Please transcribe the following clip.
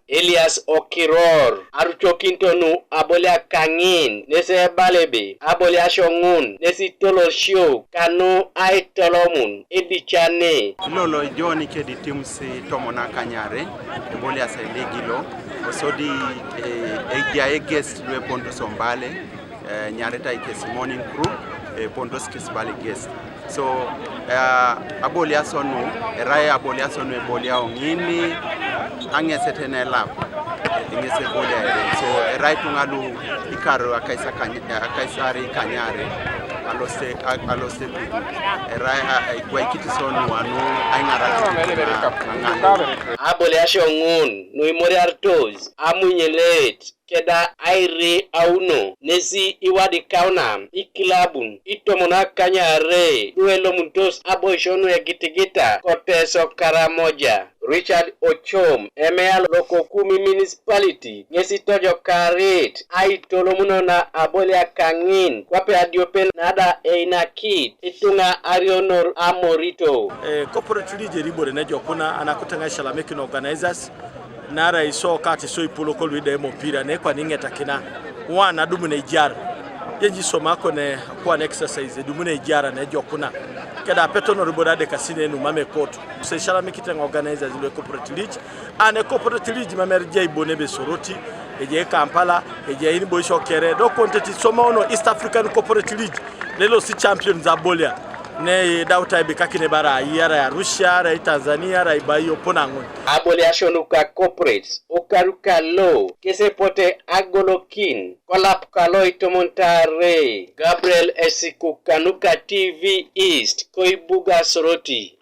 Elias Okiror Aruchokintonu Abolia Kangin Nese Balebe Aboliasio ngun Nesi Tolosio Kanu Aitolomun Edichane Lolo Joni ke di tim si tomona kanyare Aboliasio legilo osodi e guest lwe ponto sombale nyareta ikesi morning crew ponto skisbale guest so Aboliasio no raya Aboliasio no bolia ongini angesetene lab ingese bolia so right ngalu ikaro akaisari kanyare aloste raya kwaikiti sonu anu aingara Aboliasio ngun no imoriartos amunyelet keda aire auno nesi iwadi kaunam ikilabun itomona kanyare duelo muntos aboishono ya gitigita koteso karamoja Richard Ochom Emeal Loko Kumi Municipality Ngesi Tojo Karit Aitolomuno na Abolia Kangin Kwape Adiopen Nada Einakit Itunga Arionor Amorito Corporate League Ribore Nejo Kuna Anakutanga Shalameki Organizers Nara iso kati so ipoloko lwide mpira ne kwa ningeta kina wana dumu na ijara yenji somako ne kwa exercise dumu na ijara na jokuna keda petono ribodade kasine nu mame koto se shala mikitenga organizers le corporate league ane corporate league mamerje ibonebe soroti eje Kampala eje ini boisho kere do konteti somaono East African Corporate League lelo si champions Abolia ne dauta ibikakine bara yara ya Russia ra Tanzania ra ibayo ponangon Aboliasio Nuka corporates okaruka lo kese pote agolokin kolap kalo itomontare Gabriel Esikuka Nuka TV East Koibuga Soroti